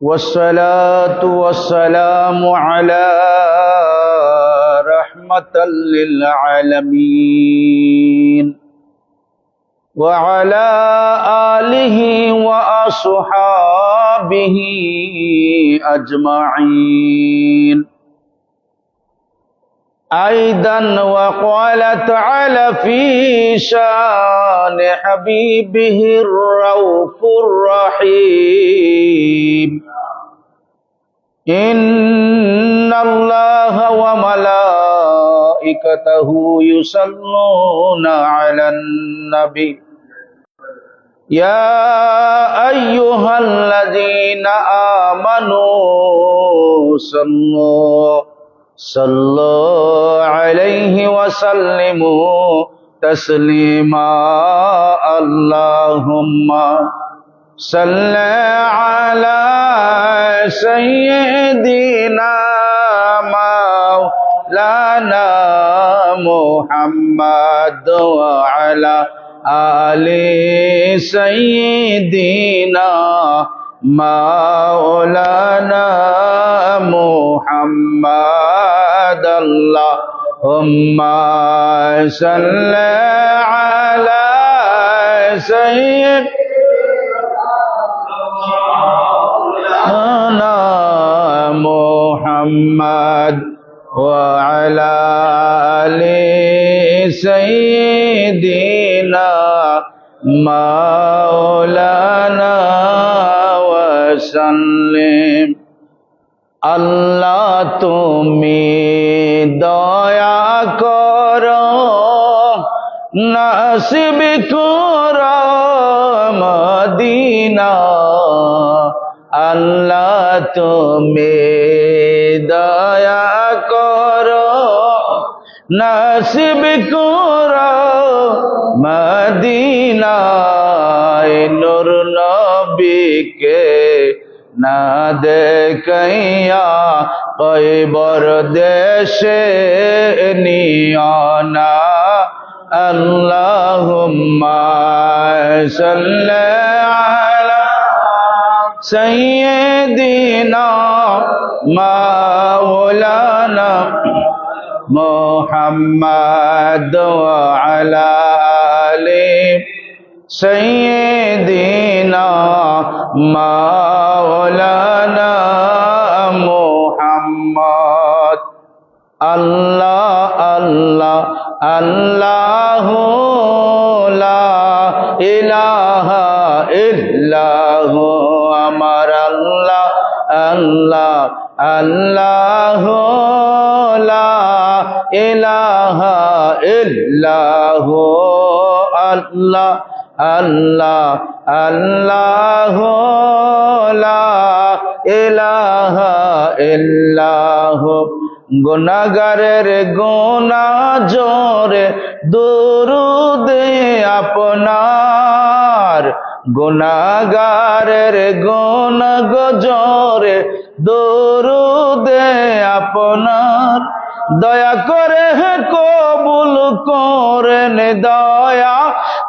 والصلاة والسلام على رحمة للعالمين وعلى آله وأصحابه أجمعين. أيضا وقال تعالى في شان حبيبه الرؤوف الرحيم: إن الله وملائكته يصلون على النبي يا أيها الذين آمنوا صلوا عليه وسلموا تسليما. اللهم صل على سيدنا مولانا محمد وعلى آل سيدنا مولانا محمد. اللهم صل على سيدنا محمد وعلى آل سيدنا مولانا وسلم. আল্লাহ তুমি দয়া করো, নসিব করো মদিনা। আল্লাহ তুমি দয়া করো, নসিব করো মদিনা। নূর নবীকে না দেখাইয়া কয়বর দেশে নিও না। আল্লাহুম্মা সাল্লি আলা সাইয়্যিদিনা মাওলানা মুহাম্মদ ওয়া আলা আলি সাইয়্যিদিনা মাওলানা মুহাম্মদ। আল্লাহ আল্লাহ আল্লাহু লা ইলাহা ইল্লাহু আমার আল্লাহ আল্লাহ আল্লাহু লা ইলাহা ইল্লাহু আল্লাহ আল্লাহ আল্লাহু লা ইলাহা ইল্লাহু। গুনাহগারের গুনাহ জোরে দুরুদে আপনার, গুনাহগারের গুনাহ জোরে দুরুদে আপনার। দয়া করে কবুল করেন, দয়া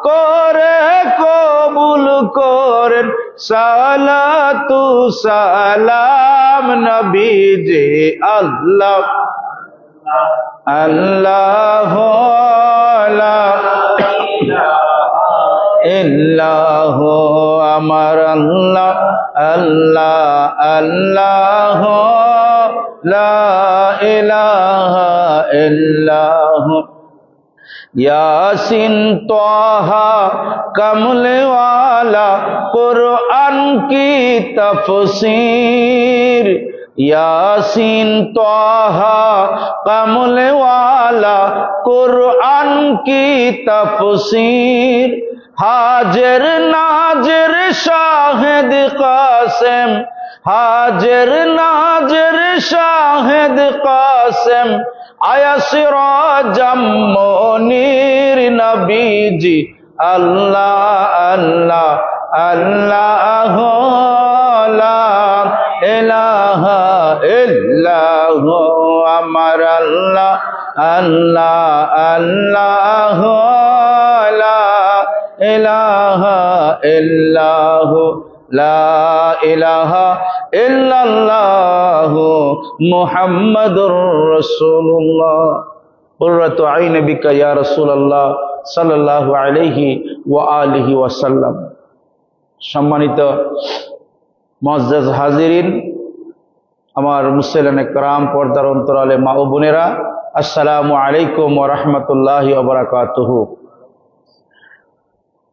করে কবুল করেন সালাতু সালাম নবীজি। আল্লাহ আল্লাহ লা ইলাহা ইল্লাহু আমার আল্লাহ আল্লাহ আল্লাহ লা ইলাহা ইল্লাহু। यासिन त्वाहा कमले वाला कुरान की तफसीर, यासिन त्वाहा कमले वाला कुरान की तफसीर। हाजिर नाजिर शाहिद कासिम, हाजिर नाजिर शाहिद कासिम आया सिराजम मुनीर नबीजी। अल्लाह अल्लाह अल्लाह ला इलाहा इल्लाहु আমার আল্লাহ আল্লাহ আল্লাহ ইলাহা ইল্লাহু লা ইলাহা ইল্লাল্লাহু মুহাম্মাদুর রাসূলুল্লাহ কুররাতু আইনি বিকা ইয়া রাসূলুল্লাহ সাল্লাল্লাহু আলাইহি ওয়া আলিহি ওয়াসাল্লাম। সম্মানিত মুআজ্জাজ হাজিরিন, আমার মুসলিম کرام, পর্দার অন্তরালে মা ও বোনেরা, আসসালামু আলাইকুম ওয়া রাহমাতুল্লাহি ওয়া বারাকাতুহু।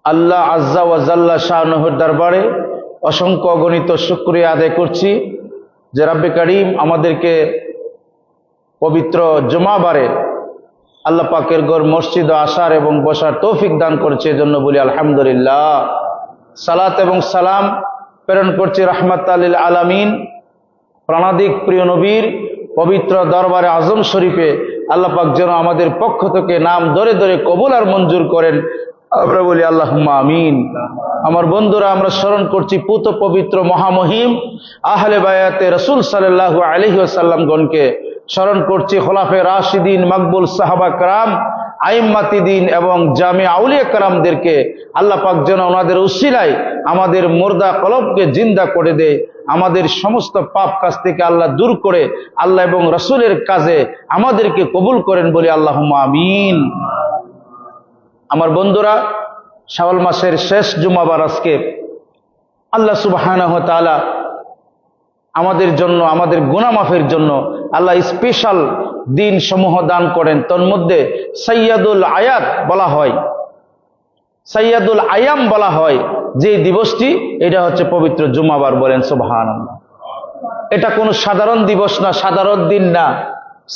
আল্লাহ আজ্জা ওয়া জাল্লা শানুহুর দরবারে অসংখ্য অগণিত শুকরিয়া আদায় করছি যে রব্বে করিম আমাদেরকে পবিত্র জুমাবারে আল্লাহ পাকের ঘর মসজিদে আসার এবং বসার তৌফিক দান করেছে, এজন্য বলি আলহামদুলিল্লাহ। সালাত এবং সালাম প্রেরণ করছি রাহমাতাল লিল আলামিন প্রাণাদিক প্রিয় নবীর পবিত্র দরবারে আজম শরীফে। আল্লাহ পাক যেন আমাদের পক্ষ থেকে নাম ধরে ধরে কবুল আর মঞ্জুর করেন, আমরা বলি আল্লাহুম্মা আমিন। আমার বন্ধুরা, আমরা স্মরণ করছি পুত পবিত্র মহামহিম আহলে বায়াতে রাসূল সাল্লাল্লাহু আলাইহি ওয়াসাল্লাম গণকে, স্মরণ করছি খোলাফে রাশিদিন, মকবুল সাহাবা کرام, আইম্মাতি দ্বীন এবং জামে আউলিয়া کرامদেরকে আল্লাহ পাক যেন ওনাদের উসিলায় আমাদের মুর্দা কলবকে জিন্দা করে দেয়, আমাদের সমস্ত পাপ কাজ থেকে আল্লাহ দূর করে আল্লাহ এবং রাসূলের কাজে আমাদেরকে কবুল করেন, বলি আল্লাহুম্মা আমিন। আমার বন্ধুরা, শাওয়াল মাসের শেষ জুমাবার আজকে আল্লাহ সুবহানাহু ওয়া তাআলা আমাদের জন্য, আমাদের গুনাহ মাফের জন্য আল্লাহ স্পেশাল দিন সমূহ দান করেন। তন্মধ্যে সাইয়্যিদুল আয়াত বলা হয়, সাইয়্যিদুল আয়াম বলা হয় যে দিবসটি, এটা হচ্ছে পবিত্র জুমাবার। বলেন সুবহানাল্লাহ। এটা কোনো সাধারণ দিবস না, সাধারণ দিন না।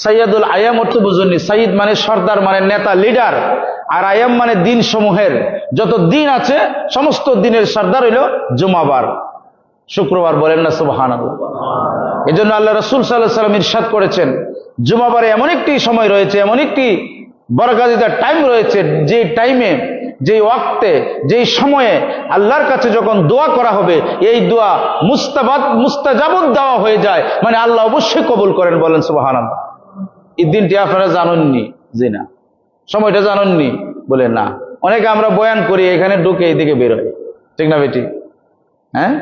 সাইয়্যিদুল আয়াম অর্থ বুঝুননি, সাইয়্যিদ মানে সর্দার, মানে নেতা, লিডার, আর আয়াম মানে দিন সমূহের যত দিন আছে সমস্ত দিনের সর্দার হইল জুমাবার, শুক্রবার। বলেন না সুবহানাল্লাহ। এজন্য আল্লাহ রাসূল সাল্লাল্লাহু আলাইহি ওয়াসাল্লাম ইরশাদ করেছেন, জুমাবারে এমন একটি সময় রয়েছে, এমন একটি বরকতদার টাইম রয়েছে, যে টাইমে, যে ওয়াক্তে, যেই সময়ে আল্লাহর কাছে যখন দোয়া করা হবে, এই দোয়া মুস্তাজাবুদ দেওয়া হয়ে যায়, মানে আল্লাহ অবশ্যই কবুল করেন। বলেন সুবহানাল্লাহ। এই দিনটি আপনারা জানেননি? জি না। সময়টা জানেননি? বলে না। অনেকে আমরা বয়ান করি, এখানে ঢুকে এইদিকে বের হয়, ঠিক না বেটি? হ্যাঁ,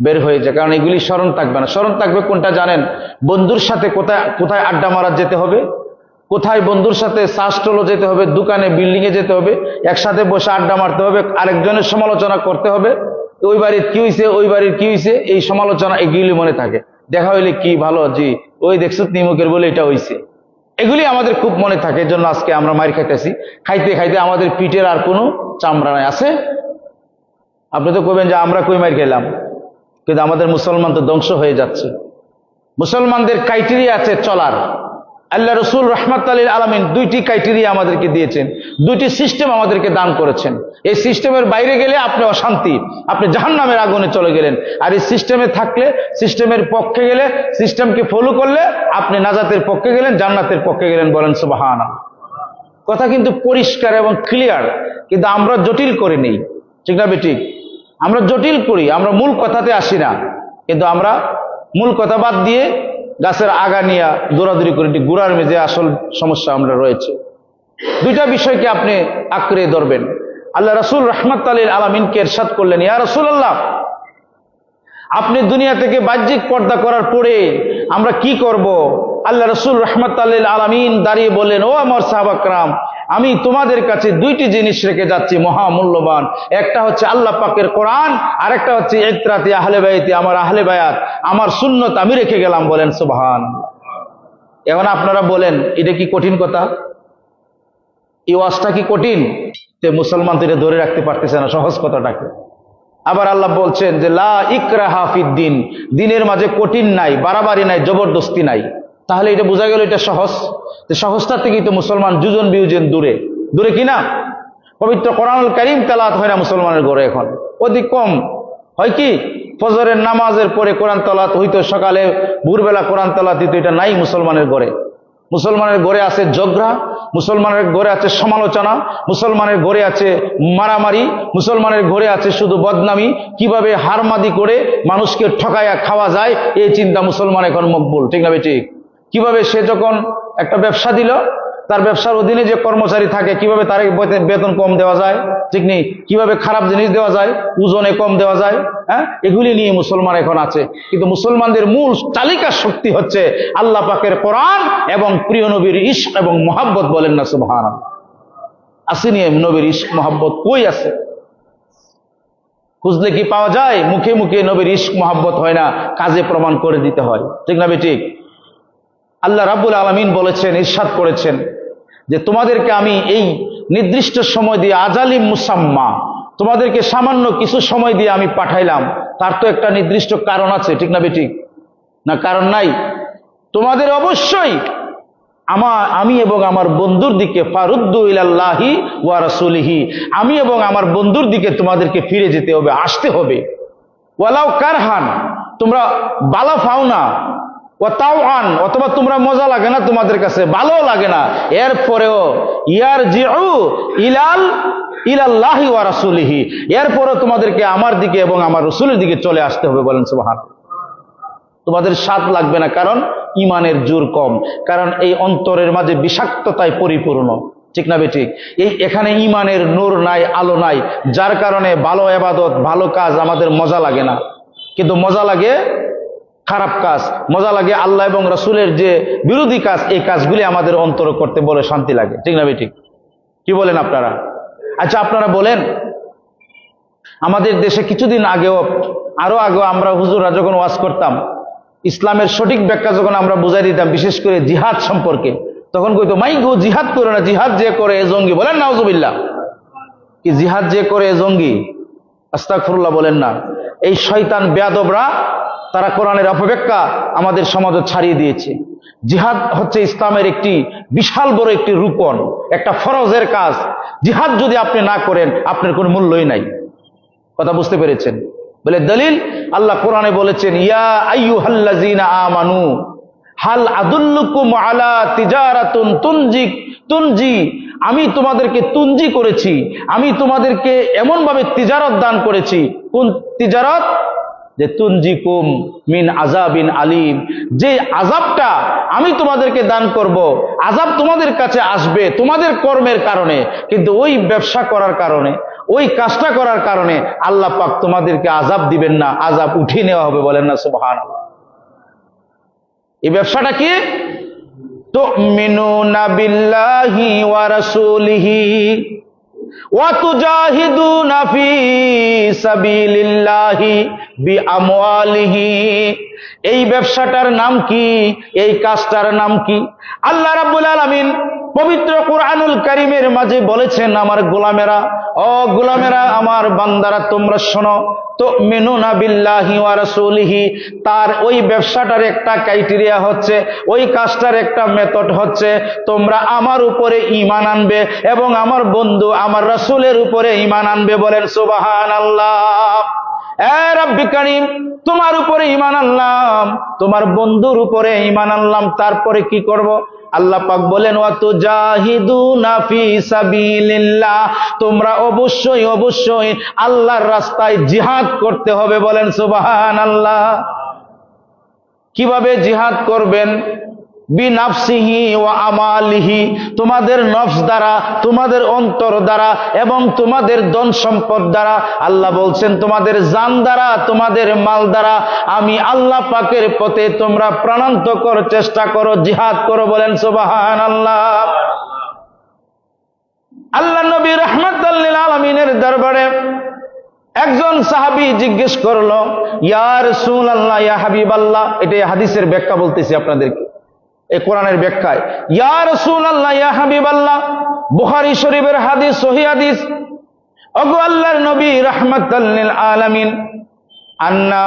বের হয়ে যায়, কারণ এগুলি স্মরণ থাকবে না। স্মরণ থাকবে কোনটা জানেন? বন্ধুর সাথে কোথায় কোথায় আড্ডা মারা যেতে হবে, কোথায় বন্ধুর সাথে চা স্টলে যেতে হবে, দোকানে, বিল্ডিং এ যেতে হবে, একসাথে বসে আড্ডা মারতে হবে, আরেকজনের সমালোচনা করতে হবে, ওই বাড়ির কি হয়েছে, ওই বাড়ির কি হয়েছে, এই সমালোচনা, এগুলি মনে থাকে। দেখা হইলে কি ভালো, জি ওই দেখছো নিমুখের বলে এটা হয়েছে, এগুলি আমাদের খুব মনে থাকে। এজন্য আজকে আমরা মার খাইতেছি, খাইতে খাইতে আমাদের পিঠের আর কোনো চামড়া নাই আছে। আপনি তো কইবেন যে আমরা কই মার খেলাম, কিন্তু আমাদের মুসলমান তো ধ্বংস হয়ে যাচ্ছে। মুসলমানদের ক্রাইটেরিয়া আছে চলার। আল্লাহ রসুল রাহমাতুল লিল আলামিন দুইটি ক্রাইটেরিয়া আমাদেরকে দিয়েছেন, দুইটি সিস্টেম আমাদেরকে দান করেছেন। এই সিস্টেমের বাইরে গেলে আপনি অশান্তি, আপনি জাহান্নামের আগুনে চলে গেলেন। আর এই সিস্টেমে থাকলে, সিস্টেমের পক্ষে গেলে, সিস্টেমকে ফলো করলে আপনি নাজাতের পক্ষে গেলেন, জান্নাতের পক্ষে গেলেন। বলেন সুবহানাল্লাহ। কথা কিন্তু পরিষ্কার এবং ক্লিয়ার, কিন্তু আমরা জটিল করে নেই, ঠিক না বেঠিক? আমরা জটিল করি, আমরা মূল কথাতে আসি না, কিন্তু আমরা মূল কথা বাদ দিয়ে গাছের আগা নিয়ে দৌড়াদৌড়ি করি, গুড়ার মেঝে আসল সমস্যা আমরা রয়েছে। দুইটা বিষয়কে আপনি আঁকড়ে ধরবেন। আল্লাহ রাসূল রাহমাতুল লিল আলামিনকে ইরশাদ করলেন, ইয়া রাসূলুল্লাহ, আপনি দুনিয়া থেকে বাহ্যিক পর্দা করার পরে আমরা কি করব? আল্লাহ রাসূল রাহমাতুল লিল আলামিন দাঁড়িয়ে বললেন, ও আমার সাহাবা کرام, আমি তোমাদের কাছে দুইটি জিনিস রেখে যাচ্ছি মহামূল্যবান। একটা হচ্ছে আল্লাহ পাকের কোরআন, আর একটা হচ্ছে ইত্রাতি আহলে বাইতি, আমার আহলে বায়াত, আমার সুন্নত আমি রেখে গেলাম। বলেন সুবহানাল্লাহ। এখন আপনারা বলেন, এটা কি কঠিন কথা? এই ওয়াজটা কি কঠিন? যে মুসলমান তো এটা ধরে রাখতে পারতেছে না সহজ কথাটাকে। আবার আল্লাহ বলছেন যে লা ইকরাহা ফিদ্দিন, দিনের মাঝে কঠিন নাই, বাড়াবাড়ি নাই, জবরদস্তি নাই। তাহলে এটা বোঝা গেল এটা সহজ। সহজতা থেকেই তো মুসলমান যুজন বিয়োজন দূরে দূরে কিনা। পবিত্র কোরআনুল কারীম তেলাওয়াত হয় না মুসলমানের ঘরে, এখন অধিক কম হয়। কি ফজরের নামাজের পরে কোরআন তেলাওয়াত হইতো, সকালে ভোরবেলা কোরআন তেলাওয়াত হইতো, এটা নাই মুসলমানের ঘরে। মুসলমানের ঘরে আছে ঝগড়া, মুসলমানের ঘরে আছে সমালোচনা, মুসলমানের ঘরে আছে মারামারি, মুসলমানের ঘরে আছে শুধু বদনামি, কিভাবে হারমাদি করে মানুষকে ঠকাইয়া খাওয়া যায় এই চিন্তা মুসলমান এখন মকবুল, ঠিক না ঠিক? কিভাবে সে যখন একটা ব্যবসা দিল, তার ব্যবসার অধীনে যে কর্মচারী থাকে কিভাবে তার বেতন কম দেওয়া যায়, ঠিক নেই, কিভাবে খারাপ জিনিস দেওয়া যায়, ওজনে কম দেওয়া যায়, হ্যাঁ, এগুলি নিয়ে মুসলমান এখন আছে। কিন্তু মুসলমানদের মূল চালিকা শক্তি হচ্ছে আল্লাহ পাকের কোরআন এবং প্রিয় নবীর ইশক এবং মহাব্বত। বলেন না সুবহানাল্লাহ? আসেনি নবীর ইশক মহাব্বত? কই আছে? খুঁজলে কি পাওয়া যায়? মুখে মুখে নবীর ইশক মহাব্বত হয় না, কাজে প্রমাণ করে দিতে হয়, ঠিক না ঠিক? আল্লাহ রাব্বুল আলামিন বলেছেন, ইরশাদ করেছেন যে তোমাদেরকে আমি এই নির্দিষ্ট সময় দিয়ে, আজালি মুসাম্মা, তোমাদেরকে সামান্য কিছু সময় দিয়ে আমি পাঠাইলাম, তার তো একটা নির্দিষ্ট কারণ আছে, ঠিক না ঠিক? না কারণ নাই? তোমাদের অবশ্যই আমি এবং আমার বন্ধুর দিকে, ফারুদ্দু ইলাল্লাহি ওয়া রাসূলিহি, আমি এবং আমার বন্ধুর দিকে তোমাদেরকে ফিরে যেতে হবে, আসতে হবে। ওয়ালাউ কারহান, তোমরা বালা পাও না, ওয়া তাওআন, অথবা তোমরা মজা লাগে না, তোমাদের কাছে ভালো লাগে না, এরপরেও ইয়ারজিউ ইলাল্লাহি ওয়া রাসূলিহি, এরপরেও তোমাদেরকে আমার দিকে এবং আমার রাসূলের দিকে চলে আসতে হবে। বলেন সুবহানাল্লাহ। তোমাদের স্বাদ লাগবে না, কারণ ইমানের জোর কম, কারণ এই অন্তরের মাঝে বিষাক্ততায় পরিপূর্ণ, ঠিক না বেঠিক? এখানে ইমানের নূর নাই, আলো নাই, যার কারণে ভালো ইবাদত, ভালো কাজ আমাদের মজা লাগে না। কিন্তু মজা লাগে খারাপ কাজ, মজা লাগে আল্লাহ এবং রাসূলের যে বিরোধী কাজ, এই কাজগুলি আমাদের অন্তর করতে বলে শান্তি লাগে, ঠিক না বেঠিক? কি বলেন আপনারা? আচ্ছা আপনারা বলেন, আমাদের দেশে কিছুদিন আগেও, আরো আগেও আমরা হুজুররা যখন ওয়াজ করতাম, ইসলামের সঠিক ব্যাখ্যা যখন আমরা বুঝাই দিতাম, বিশেষ করে জিহাদ সম্পর্কে, তখন কইতো মাই গো জিহাদ করো না, জিহাদ যে করে এ জঙ্গি। বলেন নাউজুবিল্লাহ? কি জিহাদ যে করে এ জঙ্গি? আস্তাগফিরুল্লাহ বলেন না? এই শয়তান বেয়াদবরা তারা কোরআনের অপব্যাখ্যা আমাদের সমাজে ছাড়িয়ে দিয়েছে। জিহাদ হচ্ছে ইসলামের একটি বিশাল বড় একটি রূপন, একটা ফরজের কাজ। জিহাদ যদি আপনি না করেন, আপনার কোনো মূল্যই নাই। কথা বুঝতে পেরেছেন? বলে দলিল, আল্লাহ কোরআনে বলেছেন, ইয়া আইয়ুহাল্লাযীনা আমানু হাল আদুল্লুকুম আলা তিজারাতুন তুনজি, আমি তোমাদেরকে তুনজি করেছি, আমি তোমাদেরকে এমন ভাবে তিজারত দান করেছি। কোন তিজারত? যে তুনজিকুম মিন আযাবিন আলীম, যে আযাবটা আমি তোমাদেরকে দান করব, আযাব তোমাদের কাছে আসবে তোমাদের কর্মের কারণে, কিন্তু ওই ব্যবসা করার কারণে, ওই কাজটা করার কারণে আল্লাহ পাক তোমাদেরকে আযাব দিবেন না, আযাব উঠিয়ে নেওয়া হবে। বলেন না সুবহানাল্লাহ? এই ব্যবসাটা কি? তুমিনুনা বিল্লাহি ওয়া রাসূলিহি ওয়া তুজাহিদুনা ফি সাবিলিল্লাহি বিআমওয়ালিহি। এই ব্যবসাটার নাম কি? এই কাজটার নাম কি? আল্লাহ রাব্বুল আলামিন পবিত্র কুরআনুল কারীমের মাঝে বলেছেন, আমার গোলামেরা, ও গোলামেরা, আমার বান্দারা, তোমরা শোনো, তুমিনুনা বিল্লাহি ওয়া রাসূলিহি, তার ওই ব্যবসাটার একটা ক্রাইটেরিয়া হচ্ছে, ওই কাজটার একটা মেথড হচ্ছে, তোমরা আমার উপরে ঈমান আনবে এবং আমার বন্ধু আমার রাসূলের উপরে ঈমান আনবে। বলেন সুবহানাল্লাহ। এ রব্বি কারীম, তোমার উপরে ঈমান আনলাম, তোমার বন্ধুর উপরে ঈমান আনলাম, তারপরে কি করব? আল্লাহ পাক বলেন, ওয়া তুজাহিদুনা ফি সাবিলিল্লাহ, তোমরা অবশ্যই অবশ্যই আল্লাহর রাস্তায় জিহাদ করতে হবে। বলেন সুবহানাল্লাহ। কিভাবে জিহাদ করবেন? বিনাফসিহি ওয়া আমালিহি, তোমাদের নফস দ্বারা, তোমাদের অন্তর দ্বারা এবং তোমাদের ধন সম্পদ দ্বারা। আল্লাহ বলছেন, তোমাদের জান দ্বারা, তোমাদের মাল দ্বারা আমি আল্লাহ পাকের পথে তোমরা প্রাণান্তকর চেষ্টা করো, জিহাদ করো। বলেন সুবহানাল্লাহ। আল্লাহ নবী রাহমাতাল লিল আলামিনের দরবারে একজন সাহাবী জিজ্ঞেস করলো, ইয়া রাসূলুল্লাহ, ইয়া হাবিবাল্লাহ, এটাই হাদিসের ব্যাখ্যা বলতেছি আপনাদেরকে, এই কোরআনের ব্যাখ্যায়। ইয়া রাসূলুল্লাহ, ইয়া হাবিবাল্লাহ, বুখারী শরীফের হাদিস, সহিহ হাদিস। ওগো আল্লাহর নবী রাহমাতাল লিল আলামিন, আন্না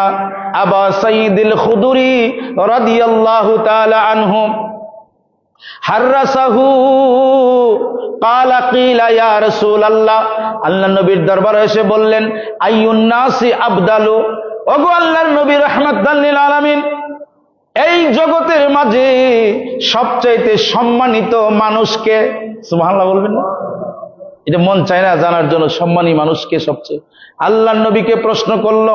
আবা সাঈদুল খুদরি রাদিয়াল্লাহু তাআলা আনহু হাররাসাহু ক্বালা কিলা ইয়া রাসূলুল্লাহ, আল্লাহ নবীর দরবারে এসে বললেন, আইয়ুন নাসি আফদালু, ওগো আল্লাহর নবী রাহমাতাল লিল আলামিন, এই জগতের মাঝে সবচাইতে সম্মানিত মানুষকে, সুবহানাল্লাহ বলবেন না? এটা মন চায় না জানার জন্য, সম্মানী মানুষকে সবচেয়ে? আল্লাহর নবীকে প্রশ্ন করলো,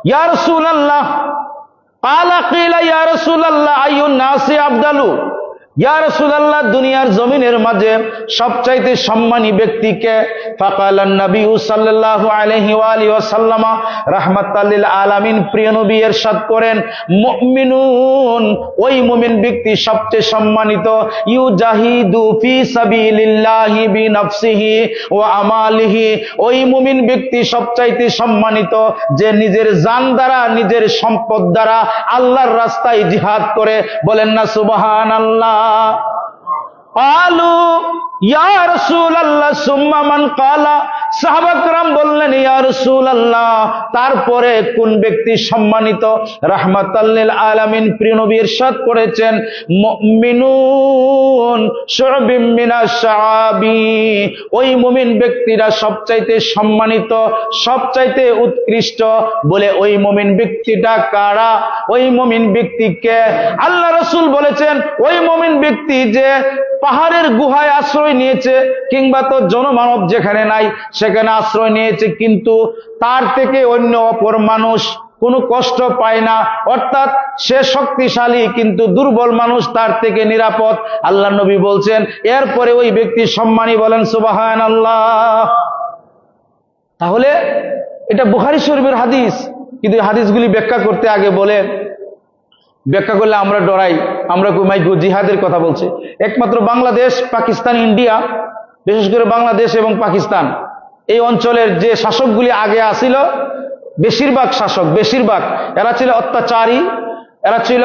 ইয়া রাসূলুল্লাহ, ক্বালা কিলা ইয়া রাসূলুল্লাহ আইয়ুন নাসি আফদালু, ইয়া রাসূলুল্লাহ, দুনিয়ার জমিনের মাঝে সবচাইতে সম্মানী ব্যক্তিকে? ফাকালান নবী সাল্লাল্লাহু আলাইহি ওয়া আলিহি ওয়াসাল্লাম রাহমাতাল লিল আলামিন, প্রিয় নবী ইরশাদ করেন, মুমিনুন, ওই মুমিন ব্যক্তি সবচেয়ে সম্মানিত, ইউজাহিদু ফি সাবিলিল্লাহি বিনফসিহি ওয়া আমালিহি, ওই মুমিন ব্যক্তি সবচাইতে সম্মানিত যে নিজের জান দ্বারা, নিজের সম্পদ দ্বারা আল্লাহর রাস্তায় জিহাদ করে। বলেন না সুবহানাল্লাহ। ক্বালু ইয়া রাসূলুল্লাহ সুম্মা মান ক্বালা, সাহাবা کرام বললেন, ইয়া রাসূলুল্লাহ, তারপরে কোন ব্যক্তি সম্মানিত? রাহমাতাল লিল আলামিন, প্রিয় নবী ইরশাদ করেছেন, মুমিনুন শু'বিম মিনাশ শাআবি, ওই মুমিন ব্যক্তিরা সবচাইতে সম্মানিত, সবচাইতে উৎকৃষ্ট। বলে ওই মুমিন ব্যক্তিটা কারা? ওই মুমিন ব্যক্তিকে আল্লাহ রাসূল বলেছেন, ওই মুমিন ব্যক্তি যে পাহাড়ের গুহায় আশ্রয় নিয়েছে, কিংবা তো জনমানব যেখানে নাই সেখানে আশ্রয় নিয়েছে, কিন্তু তার থেকে অন্য অপর মানুষ কোনো কষ্ট পায় না, অর্থাৎ সে শক্তিশালী কিন্তু দুর্বল মানুষ তার থেকে নিরাপদ। আল্লাহ নবী বলছেন, এরপরে ওই ব্যক্তি সম্মানী। বলেন সুবহানাল্লাহ। তাহলে এটা বুখারী শরীফের হাদিস, কিন্তু হাদিসগুলি ব্যাখ্যা করতে আগে বলে, ব্যাখ্যা করলে আমরা ডরাই, আমরা জিহাদের কথা বলছে। একমাত্র বাংলাদেশ, পাকিস্তান, ইন্ডিয়া, বিশেষ করে বাংলাদেশ এবং পাকিস্তান, এই অঞ্চলের যে শাসকগুলি আগে আসিল, বেশিরভাগ শাসক, বেশিরভাগ এরা ছিল অত্যাচারী, এরা ছিল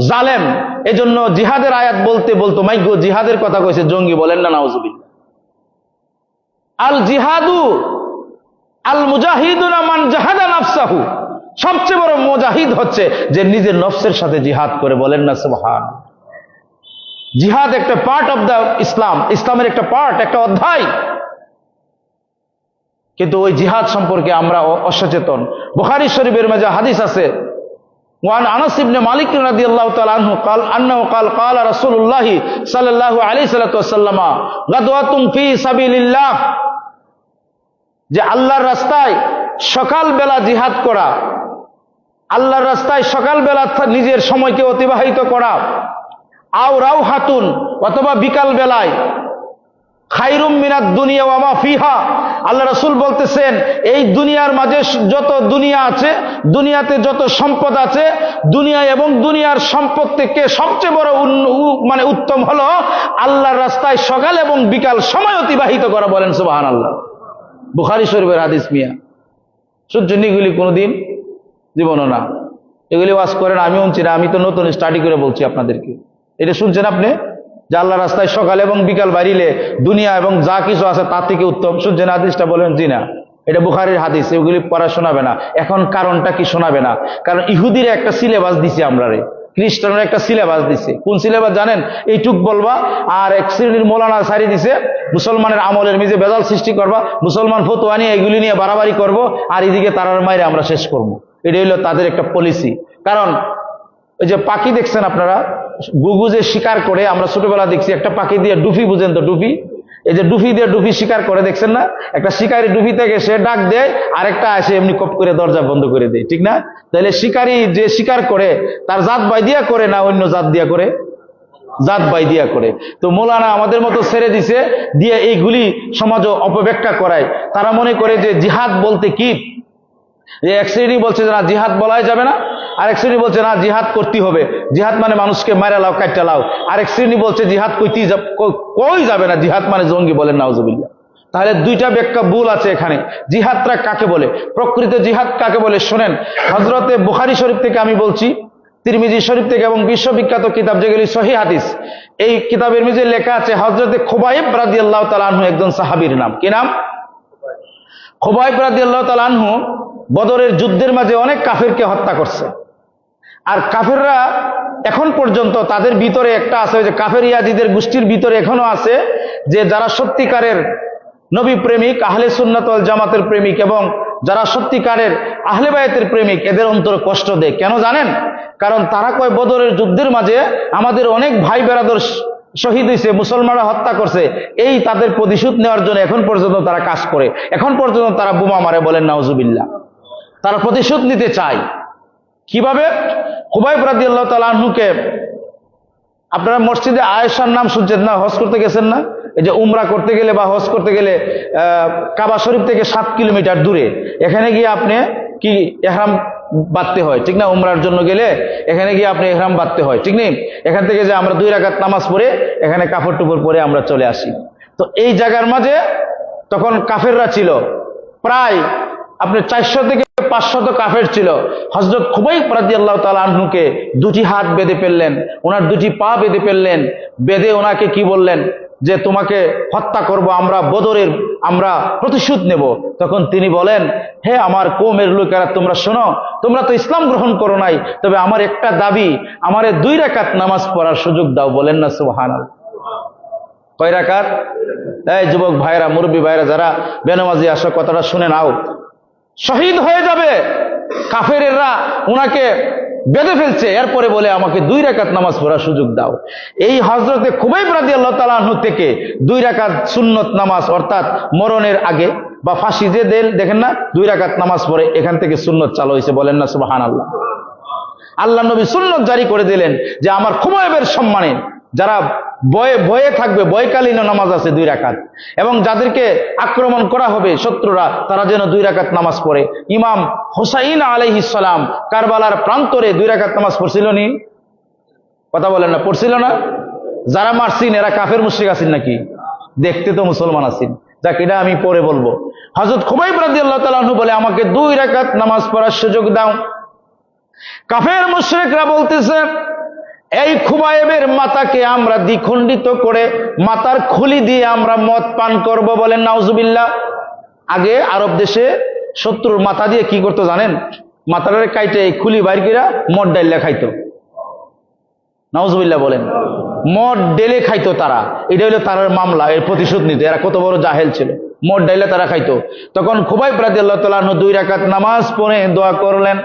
জালেম। এজন্য জিহাদের আয়াত বলতে বলতো জিহাদের কথা কইছে জঙ্গি। বলেন না নাউজুবিল্লাহ। আল জিহাদু আল মুজাহিদুনা মান জাহাদা নাফসাহু, সবচেয়ে বড় মুজাহিদ হচ্ছে যে নিজের নফসের সাথে জিহাদ করে। বলেন না সুবহান। জিহাদ একটা পার্ট অফ দ্য ইসলাম, ইসলামের একটা পার্ট, একটা অধ্যায়, কিন্তু ওই জিহাদ সম্পর্কে আমরা অসচেতন। বুখারী শরীফের মাঝে হাদিস আছে, ওয়ান আনাস ইবনে মালিক রাদিয়াল্লাহু তাআলা আনহু قال انه قال رسول الله صلى الله عليه وسلم গাদওয়াতুন ফি সাবিলিল্লাহ, যে আল্লাহর রাস্তায় সকালবেলা জিহাদ করা, আল্লাহর রাস্তায় সকালবেলা নিজের সময়কে অতিবাহিত করা, আও রাউহাতুন, অথবা বিকাল বেলায়, খায়রুম মিনাদ দুনিয়া ওয়া মা ফিহা, আল্লাহ রাসূল বলতেছেন, এই দুনিয়ার মাঝে যত দুনিয়া আছে, দুনিয়াতে যত সম্পদ আছে, দুনিয়া এবং দুনিয়ার সম্পদ থেকে সবচেয়ে বড় উত্তম হলো আল্লাহর রাস্তায় সকাল এবং বিকাল সময় অতিবাহিত করা। বলেন সুবহানাল্লাহ। বুখারী শরীফের হাদিস। মিয়া শুনছেন এগুলি কোনোদিন? জীবনও না। এগুলি ওয়াজ করেন, আমি শুনছি না, আমি তো নতুন স্টাডি করে বলছি আপনাদেরকে। এটা শুনছেন আপনি যে আল্লাহ রাস্তায় সকাল এবং বিকাল বাড়িলে দুনিয়া এবং যা কিছু আছে তার থেকে উত্তম? শুনছেন হাদিসটা? বলেন জি না। এটা বুখারীর হাদিস, এগুলি পড়া শোনাবে না। এখন কারণটা কি শোনাবে না? কারণ ইহুদিরা একটা সিলেবাস দিছে, আমরা রে খ্রিস্টানরা একটা সিলেবাস দিছে। কোন সিলেবাস জানেন? এইটুক বলবা, আর এক শ্রেণীর মৌলানা সারি দিছে মুসলমানের আমলের মিজে বেজাল সৃষ্টি করবা, মুসলমান ফতোয়া নিয়ে এগুলি নিয়ে বাড়াবাড়ি করব, আর এদিকে তারার মাইরে আমরা শেষ করব। এটা হইল তাদের একটা পলিসি। কারণ ওই যে পাখি দেখছেন আপনারা, গুগু যে শিকার করে, আমরা ছোটবেলা দেখছি একটা পাখি দিয়ে ডুফি, বুঝেন তো ডুফি? এই যে ডুফি দিয়ে ডুফি শিকার করে, দেখছেন না? একটা শিকারি ডুফি থেকে সে ডাক দেয়, আরেকটা এসে এমনি কপ করে দরজা বন্ধ করে দেয়, ঠিক না? তাহলে শিকারি যে শিকার করে তার জাত বাই দিয়া করে না অন্য জাত দিয়া করে? জাত বাই দিয়া করে। তো মৌলানা আমাদের মতো ছেড়ে দিছে, দিয়ে এইগুলি সমাজ অপব্যাখ্যা করায়। তারা মনে করে যে জিহাদ বলতে কি, এক শ্রেণী বলছে যে না জিহাদ বলাই যাবে না, আরেক শ্রেণী বলছে না জিহাদ করতে হবে, জিহাদ মানে মানুষকে মারা লাও, কাটটা লাও। আরেক শ্রেণী বলছে জিহাদ কই যাবে না, জিহাদ মানে জঙ্গি। বলেন নাউজুবিল্লাহ। তাহলে দুইটা ব্যাখ্যা ভুল আছে এখানে। জিহাদটা কাকে বলে, প্রকৃত জিহাদ কাকে বলে শোনেন। হযরতে বুখারী শরীফ থেকে আমি বলছি, তিরমিজি শরীফ থেকে, এবং বিশ্ববিখ্যাত কিতাব যেগুলি সহিহ হাদিস, এই কিতাবের মধ্যে লেখা আছে হযরতে খুবাইব রাদিয়াল্লাহু তাআলা আনহু, একজন সাহাবীর নাম কি নাম? খুবাইব রাদিয়াল্লাহু তাআলা আনহু বদরের যুদ্ধের মাঝে অনেক কাফেরকে হত্যা করছে। আর কাফেররা এখন পর্যন্ত তাদের ভিতরে একটা আছে, যে কাফের ইয়াজিদের গোষ্ঠীর ভিতরে এখনো আছে, যে যারা সত্যিকারের নবী প্রেমিক, আহলে সুন্নাত ওয়াল জামাতের প্রেমিক, এবং যারা সত্যিকারের আহলে বায়াতের প্রেমিক, এদের অন্তরে কষ্ট দেয়। কেন জানেন? কারণ তারা কয় বদরের যুদ্ধের মাঝে আমাদের অনেক ভাই বেরাদর শহীদ হয়েছে, মুসলমানরা হত্যা করছে, এই তাদের প্রতিশোধ নেওয়ার জন্য এখন পর্যন্ত তারা কাজ করে, এখন পর্যন্ত তারা বোমা মারে। বলেন নাউজুবিল্লাহ। তারা প্রতিশোধ নিতে চায়। কিভাবে? খুবাইব রাদিয়াল্লাহু তাআলা আনহুকে আপনারা মসজিদে আয়েশার নাম শুনছেন না? হজ করতে গেছেন না? এই যে উমরা করতে গেলে বা হজ করতে গেলে কাবা শরীফ থেকে 7 কিলোমিটার দূরে, এখানে গিয়ে আপনি কি ইহরাম বাঁধতে হয়, ঠিক না? উমরার জন্য গেলে এখানে গিয়ে আপনি ইহরাম বাঁধতে হয়, ঠিক নেই? এখান থেকে যে আমরা 2 রাকাত নামাজ পড়ে এখানে কাপড় টুপড় পরে আমরা চলে আসি। তো এই জায়গার মাঝে তখন কাফেররা ছিল, প্রায় আপনি 400 থেকে 500 কাফের ছিল। হযরত খুবাইব রাদিয়াল্লাহু তাআলা আনহুকে 2টি হাত বেঁধে ফেললেন, ওনার 2টি পা বেঁধে ফেললেন, বেঁধে ওনাকে কি বললেন যে তোমাকে হত্যা করব, আমরা বদরের আমরা প্রতিশোধ নেব। তখন তিনি বলেন, হে আমার কওমের লোকেরা, তোমরা শোনো, তোমরা তো ইসলাম গ্রহণ করো নাই, তবে আমার একটা দাবি, আমারে 2 রাকাত নামাজ পড়ার সুযোগ দাও। বলেন না সুবহানাল্লাহ? কয় রাকাত? এই যুবক ভাইরা, মুরব্বী ভাইরা, যারা বেনামাজি আসো, কথাটা শুনে নাও। শহীদ হয়ে যাবে, কাফেরেরা উনাকে বেঁধে ফেলছে, এরপরে বলে আমাকে 2 রাকাত নামাজ পড়ার সুযোগ দাও। এই হযরতে খুবাইব রাদিয়াল্লাহু তাআলা আনহু থেকে 2 রাকাত সুন্নত নামাজ, অর্থাৎ মরণের আগে বা ফাঁসি যে দেন দেখেন না, 2 রাকাত নামাজ পড়ে এখান থেকে সুন্নত চালু হয়েছে। বলেন না সুবহানাল্লাহ? আল্লাহ নবী সুন্নত জারি করে দিলেন যে আমার খুবাইবের সম্মানে যারা ভয়ে থাকবে, ভয়কালীন নামাজ আছে 2 রাকাত, এবং যাদেরকে আক্রমণ করা হবে শত্রুরা, তারা যেন 2 রাকাত নামাজ পড়ে। ইমাম হুসাইন আলাইহিস সালাম কারবালার প্রান্তরে 2 রাকাত নামাজ পড়ছিল নি? কথা বলেন না, পড়ছিল না? যারা মারছিন এরা কাফের মুশরিক আছেন নাকি? দেখতে তো মুসলমান আছেন। যাক, এটা আমি পরে বলবো। হযরত খুবাইব রাদিয়াল্লাহু তাআলা আনহু বলে আমাকে 2 রাকাত নামাজ পড়ার সুযোগ দাও। কাফের মুশরিকরা বলতেছে, এই খুবাইবের মাথাকে আমরা দ্বিখণ্ডিত করে মাথার খুলি দিয়ে আমরা মদ পান করব। বলেন নাউজুবিল্লাহ। আগে আরব দেশে শত্রুর মাথা দিয়ে কি করতো জানেন? মাথাটারে কাইটে এই খুলি বাইর করে মদ ডাইলে খাইতো। নাউজুবিল্লাহ বলেন। মদ ডেলে খাইতো তারা, এটা হলো তার মামলা, এর প্রতিশোধ নিতে। এরা কত বড় জাহেল ছিল, মদ ডাইলে তারা খাইতো। তখন খুবাইব রাদিয়াল্লাহু তাআলা আনহু 2 রাকাত নামাজ পড়ে দোয়া করলেন।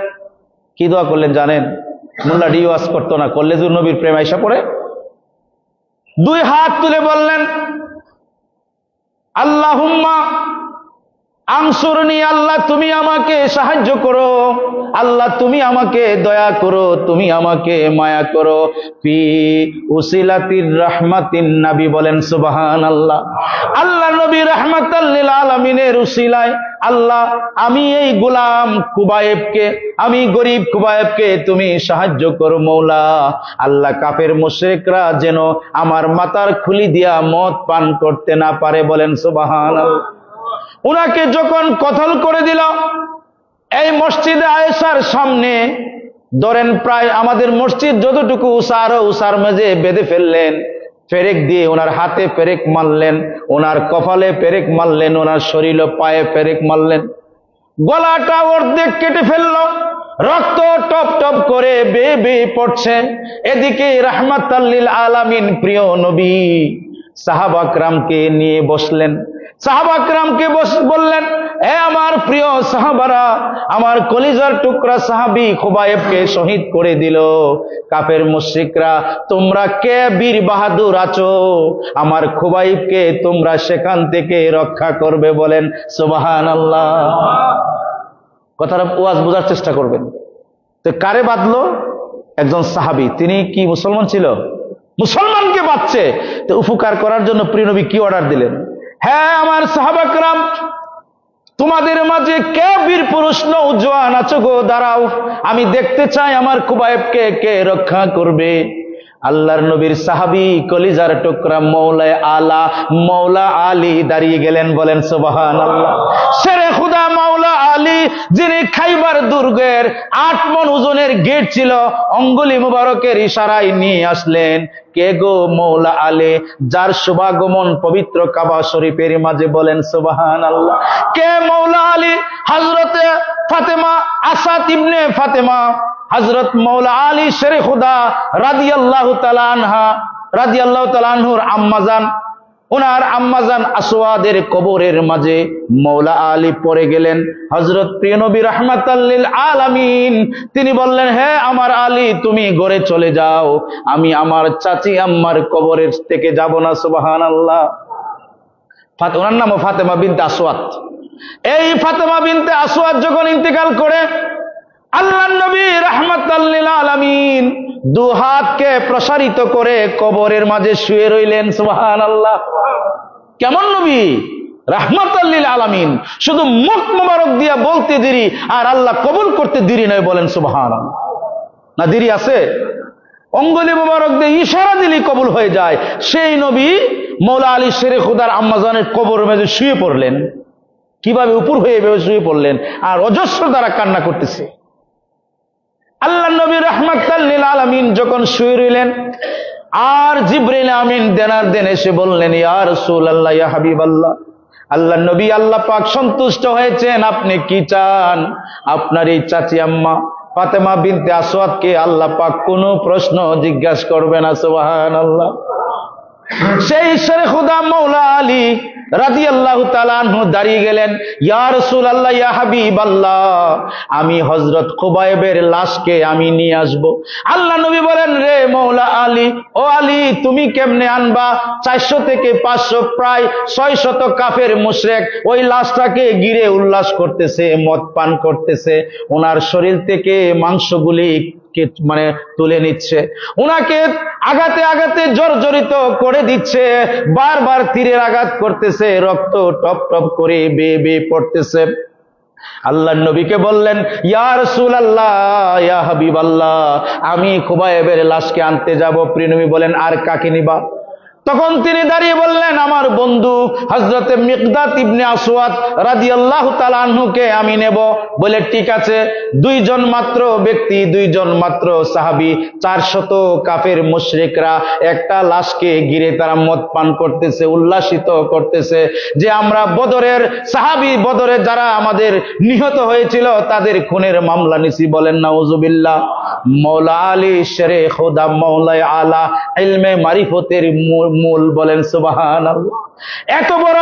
কি দোয়া করলেন জানেন? মোল্লা রিওয়াজ করতো না, কল্লেজুর নবীর প্রেম আইসা পড়ে 2 হাত তুলে বললেন, আল্লাহুম্মা আনসুরনি, আল্লাহ তুমি আমাকে সাহায্য করো, আল্লাহ তুমি আমাকে দয়া করো, তুমি আমাকে মায়া করো। ফি উসিলাতির রাহমাতিন নবী, বলেন সুবহানাল্লাহ। আল্লাহ নবী রাহমাতাল লিল আলামিনের উসিলায় আল্লাহ আমি এই গোলাম খুবাইবকে, আমি গরিব খুবাইবকে তুমি সাহায্য করো মওলা। আল্লাহ কাফের মুশরিকরা যেন আমার মাথার খুলি দিয়া মদ পান করতে না পারে। বলেন সুবহানাল্লাহ। উনাকে যখন কতল করে দিল, এই মসজিদে আয়েশার সামনে ধরেন প্রায় আমাদের মসজিদ যতটুকু উসার মাঝে বেঁধে ফেললেন, পেরেক দিয়ে ওনার হাতে পেরেক মারলেন, ওনার কপালে পেরেক মারলেন, ওনার শরীর পায়ে পেরেক মারলেন, গলাটা অর্ধেক কেটে ফেললো, রক্ত টপ টপ করে বেয়ে বেয়ে পড়ছে। এদিকে রাহমাতাল লিল আলামিন প্রিয় নবী সাহাবা کرامকে নিয়ে বসলেন। সাহাবা کرامকে বললেন, হে আমার প্রিয় সাহাবারা, আমার কলিজার টুকরা সাহাবী খুবাইবকে শহীদ করে দিল কাফের মুশরিকরা, তোমরা কে বীর বাহাদুর আছো, আমার খুবাইবকে তোমরা সেখান থেকে রক্ষা করবে। বলেন সুবহানাল্লাহ। কথাটা ওয়াজ বোঝার চেষ্টা করবেন। তো কারে বাঁধলো? একজন সাহাবী। তিনি কি মুসলমান ছিল? মুসলমানকে বাঁধছে। তো উপকার করার জন্য প্রিয় নবী কি অর্ডার দিলেন? হ্যাঁ আমার সাহাবা کرام, তোমাদের মাঝে কে বীর পুরুষ নওজোয়ান আছো গো, দাঁড়াও, আমি দেখতে চাই আমার খুবাইবকে কে রক্ষা করবে। আল্লাহর নবীর সাহাবী কলিজার টুকরা মৌলা আলী দাঁড়িয়ে গেলেন। বলেন সুবহানাল্লাহ। শেরে খুদা মৌলা আলী, যিনি খাইবার দুর্গের 8 মণ ওজনের গেট ছিল, অঙ্গুলি মুবারকের ইশারায় নিয়ে আসলেন। কে গো? মৌলা আলী, যার শুভাগমন পবিত্র কাবা শরীফের মাঝে। বলেন সুবহানাল্লাহ। কে মৌলা আলী? হযরতে ফাতেমা, আসাদ ইবনে ফাতেমা, হযরত মৌলা আলী শেরে খুদা রাদিয়াল্লাহু তাআলা আনহা, রাদিয়াল্লাহু তাআলা আনহুর আম্মাজান, ওনার আম্মাজান আসওয়াদের কবরের মাঝে মৌলা আলী পড়ে গেলেন। হযরত প্রিয় নবী রাহমাতাল লিল আলামিন তিনি বললেন, হে আমার আলী, তুমি ঘরে চলে যাও, আমি আমার চাচি আম্মার কবরের থেকে যাব না। সুবহানাল্লাহ। ওনার নাম ফাতেমা বিনতে আসওয়াদ। এই ফাতেমা বিনতে আসওয়াদ যখন ইন্তেকাল করে, আল্লাহর নবী রাহমাতাল লিল আলামিন দু হাতকে প্রসারিত করে কবরের মাঝে শুয়ে রইলেন। সুবহানাল্লাহ। কেমন নবী? রাহমাতাল লিল আলামিন। শুধু মুখ মোবারক দিয়া বলতে দেরি আর আল্লাহ কবুল করতে দেরি নয়, বলেন সুবহানাল্লাহ। না দেরি আছে? অঙ্গুলি মোবারক দিয়ে ইশারা দিলেই কবুল হয়ে যায়। সেই নবী মৌলা আলী শেরে খুদার আম্মাজানের কবর মেঝে শুয়ে পড়লেন। কিভাবে? উপর হয়ে শুয়ে পড়লেন আর অজস্র দ্বারা কান্না করতেছে। আল্লাহ নবী রাহমাতাল লিল আলামিন যখন শুয়ে রইলেন, আর জিবরিল আমিন দেনার দেন এসে বললেন, ইয়া রাসূলুল্লাহ, ইয়া হাবিবাল্লাহ, আল্লাহ নবী আল্লাহ পাক সন্তুষ্ট হয়েছেন, আপনি কি চান? আপনার এই চাচি আম্মা ফাতেমা বিনতে আসওয়াদকে আল্লাহ পাক কোনো প্রশ্ন জিজ্ঞাসা করবে না। সুবহানাল্লাহ। সেই শেরে খুদা মৌলা আলী রাদিয়াল্লাহু তাআলা আনহু দাঁড়িয়ে গেলেন, ইয়া রাসূলুল্লাহ, ইয়া হাবিবাল্লাহ, আমি হযরত খুবাইবের লাশকে আমি নিয়ে আসব। আল্লাহ নবী বলেন, রে মৌলা আলী, ও আলী, তুমি কেমনে আনবা? 400 থেকে 500 প্রায় 600 কাফের মুশরিক ওই লাশটাকে ঘিরে উল্লাস করতেছে, মদ পান করতেছে, ওনার শরীর থেকে মাংসগুলি মানে তুলে নিচ্ছে, ওনাকে আঘাতে আঘাতে জর্জরিত করে দিচ্ছে, বারবার তীরের আঘাত করতেছে, রক্ত টপ টপ করে বেয়ে বেয়ে পড়তেছে। আল্লাহর নবীকে বললেন, ইয়া রাসূলুল্লাহ, ইয়া হাবিবাল্লাহ, আমি খুবাইবের লাশকে আনতে যাব। প্রিয় নবী বলেন, আর কাকে নিবা? তখন তিনি দাঁড়িয়ে বললেন, আমার বন্ধু হযরতে মিকদাদ ইবনে আসওয়াদ রাদিয়াল্লাহু তাআলা আনহুকে আমি নেব। বলে ঠিক আছে। দুইজন মাত্র ব্যক্তি, দুইজন মাত্র সাহাবী, 400 কাফের মুশরিকরা একটা লাশকে ঘিরে তারা মদ পান করতেছে, উল্লাসিত করতেছে যে আমরা বদরের সাহাবী, বদরে যারা আমাদের নিহত হয়েছিল তাদের খুনের মামলা নিছি। বলেন নাউজুবিল্লাহ। মৌলা আলী শেরে খুদা মৌলা আলা ইলমে মারিফতের মূল, বলেন সুবহানাল্লাহ। এত বড়